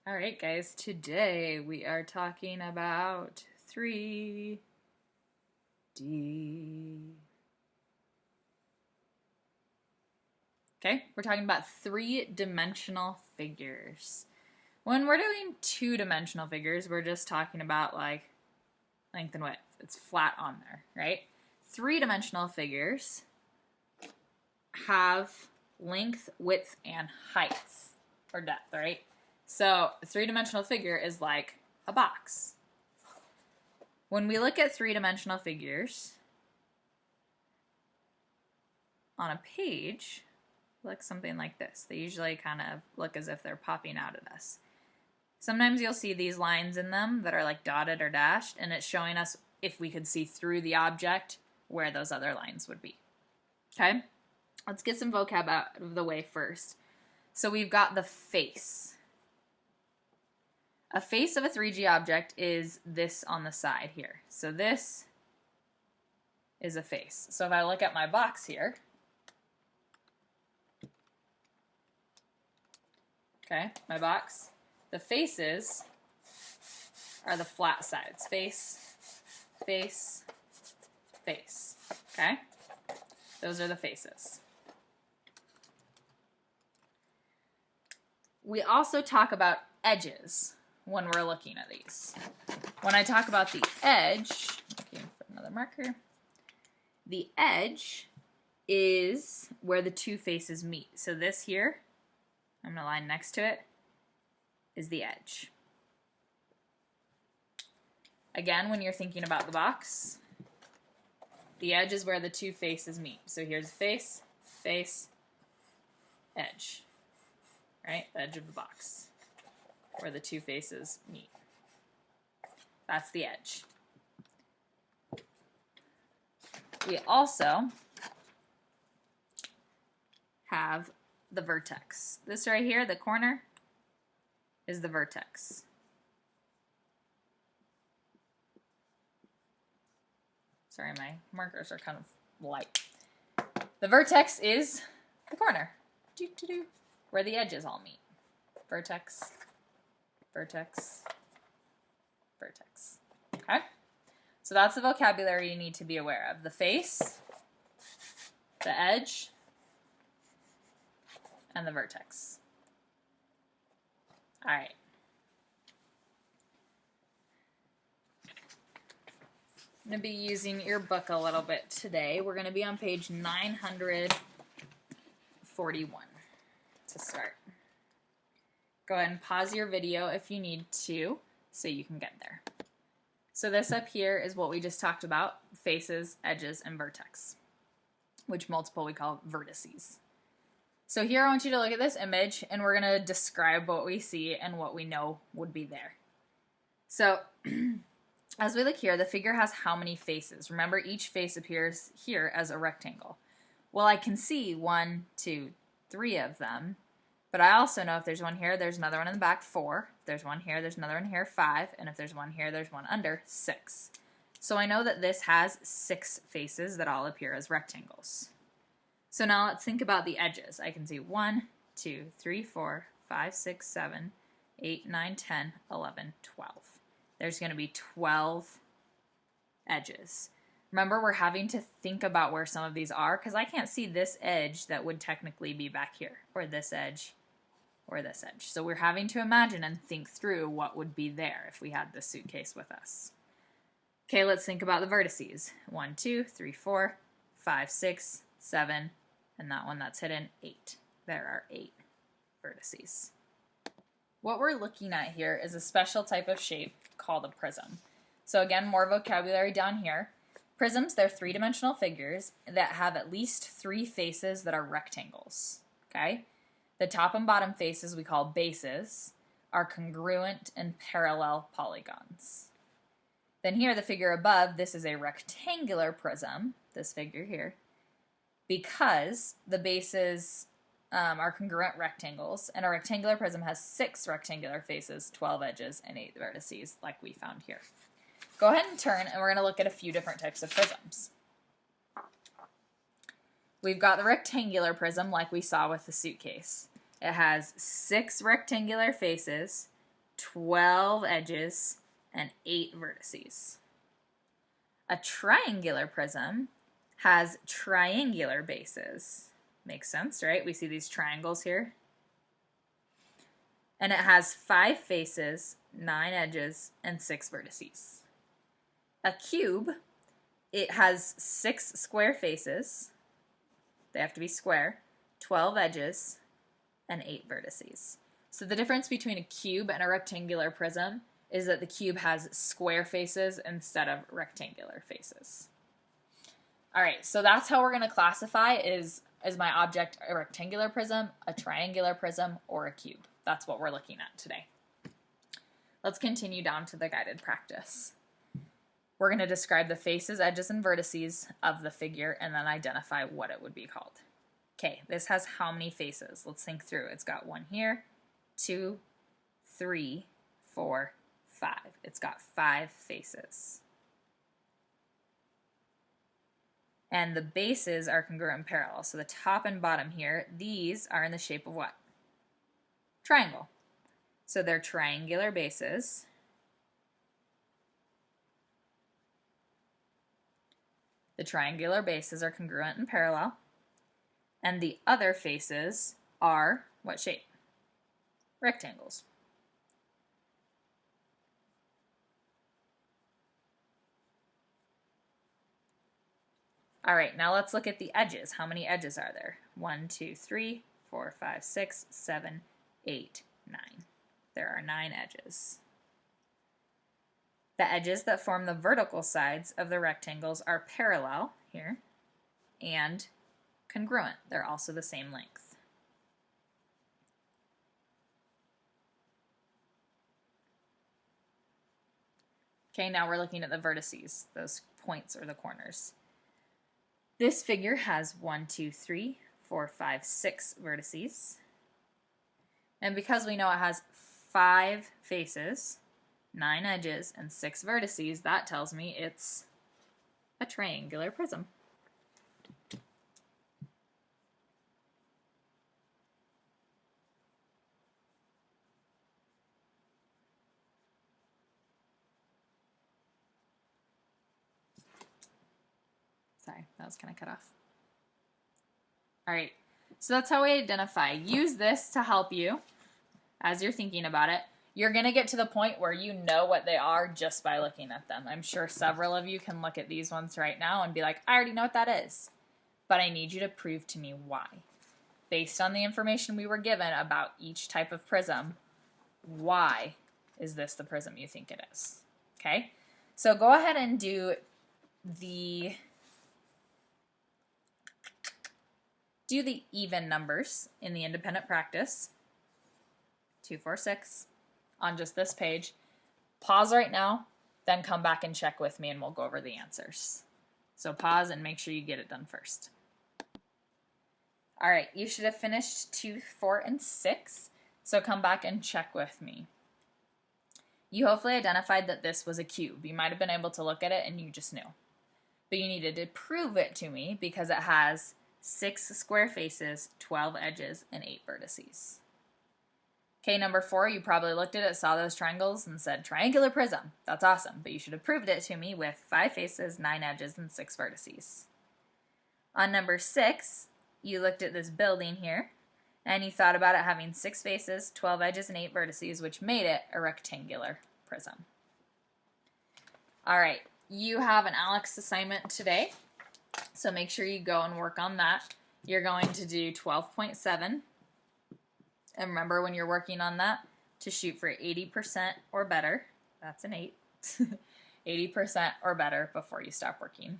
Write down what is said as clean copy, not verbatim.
All right, guys, today we are talking about 3D. Okay, we're talking about three-dimensional figures. When we're doing two-dimensional figures, we're just talking about like length and width. It's flat on there, right? Three-dimensional figures have length, width, and height, or depth, right? So a three-dimensional figure is like a box. When we look at three-dimensional figures on a page, look something like this. They usually kind of look as if they're popping out of this. Sometimes you'll see these lines in them that are like dotted or dashed, and it's showing us if we could see through the object where those other lines would be. Okay? Let's get some vocab out of the way first. So we've got the face. A face of a 3D object is this on the side here. So this is a face. So if I look at my box here, okay, my box, the faces are the flat sides. Face, face, face. Okay? Those are the faces. We also talk about edges when we're looking at these. When I talk about the edge, looking for another marker, the edge is where the two faces meet. So this here, I'm going to line next to it, is the edge. Again, when you're thinking about the box, the edge is where the two faces meet. So here's face, face, edge. Right? The edge of the box, where the two faces meet. That's the edge. We also have the vertex. This right here, the corner, is the vertex. Sorry, my markers are kind of light. The vertex is the corner, where the edges all meet. Vertex, vertex, vertex. Okay? So that's the vocabulary you need to be aware of. The face, the edge, and the vertex. All right. I'm going to be using your book a little bit today. We're going to be on page 941 to start. Go ahead and pause your video if you need to so you can get there. So this up here is what we just talked about, faces, edges, and vertex, which multiple we call vertices. So here I want you to look at this image, and we're going to describe what we see and what we know would be there. So as we look here, the figure has how many faces? Remember, each face appears here as a rectangle. Well, I can see 1, 2, 3 of them, but I also know if there's one here, there's another one in the back, 4. If there's one here, there's another one here, 5. And if there's one here, there's one under, 6. So I know that this has 6 faces that all appear as rectangles. So now let's think about the edges. I can see 1, 2, 3, 4, 5, 6, 7, 8, 9, 10, 11, 12. There's going to be 12 edges. Remember, we're having to think about where some of these are because I can't see this edge that would technically be back here, or this edge, or this edge. So we're having to imagine and think through what would be there if we had this suitcase with us. Okay, let's think about the vertices. 1, 2, 3, 4, 5, 6, 7, and that one that's hidden, 8. There are 8 vertices. What we're looking at here is a special type of shape called a prism. So again, more vocabulary down here. Prisms, they're three-dimensional figures that have at least 3 faces that are rectangles. Okay? The top and bottom faces we call bases are congruent and parallel polygons. Then here, the figure above, this is a rectangular prism, this figure here, because the bases are congruent rectangles, and a rectangular prism has 6 rectangular faces, 12 edges, and 8 vertices, like we found here. Go ahead and turn, and we're going to look at a few different types of prisms. We've got the rectangular prism, like we saw with the suitcase. It has 6 rectangular faces, 12 edges, and 8 vertices. A triangular prism has triangular bases. Makes sense, right? We see these triangles here. And it has 5 faces, 9 edges, and 6 vertices. A cube, it has 6 square faces. They have to be square, 12 edges, and 8 vertices. So the difference between a cube and a rectangular prism is that the cube has square faces instead of rectangular faces. All right, so that's how we're going to classify is my object a rectangular prism, a triangular prism, or a cube? That's what we're looking at today. Let's continue down to the guided practice. We're going to describe the faces, edges, and vertices of the figure and then identify what it would be called. Okay, this has how many faces? Let's think through. It's got 1 here, 2, 3, 4, 5. It's got 5 faces. And the bases are congruent and parallel. So the top and bottom here, these are in the shape of what? Triangle. So they're triangular bases. The triangular bases are congruent and parallel. And the other faces are what shape? Rectangles. All right, now let's look at the edges. How many edges are there? 1, 2, 3, 4, 5, 6, 7, 8, 9. There are 9 edges. The edges that form the vertical sides of the rectangles are parallel here and congruent. They're also the same length. Okay, now we're looking at the vertices, those points or the corners. This figure has 1, 2, 3, 4, 5, 6 vertices. And because we know it has 5 faces, 9 edges, and 6 vertices, that tells me it's a triangular prism. Sorry, that was kind of cut off. All right, so that's how we identify. Use this to help you as you're thinking about it. You're going to get to the point where you know what they are just by looking at them. I'm sure several of you can look at these ones right now and be like, I already know what that is. But I need you to prove to me why. Based on the information we were given about each type of prism, why is this the prism you think it is? Okay, so go ahead and do the even numbers in the independent practice. 2, 4, 6 on just this page. Pause right now, then come back and check with me and we'll go over the answers. So pause and make sure you get it done first. All right, you should have finished 2, 4, and 6. So come back and check with me. You hopefully identified that this was a cube. You might have been able to look at it and you just knew. But you needed to prove it to me because it has 6 square faces, 12 edges, and 8 vertices. Okay, number 4, you probably looked at it, saw those triangles, and said, triangular prism. That's awesome, but you should have proved it to me with 5 faces, 9 edges, and 6 vertices. On number 6, you looked at this building here, and you thought about it having 6 faces, 12 edges, and 8 vertices, which made it a rectangular prism. All right, you have an ALEKS assignment today, so make sure you go and work on that. You're going to do 12.7. And remember when you're working on that to shoot for 80% or better. That's an 8. 80% or better before you stop working.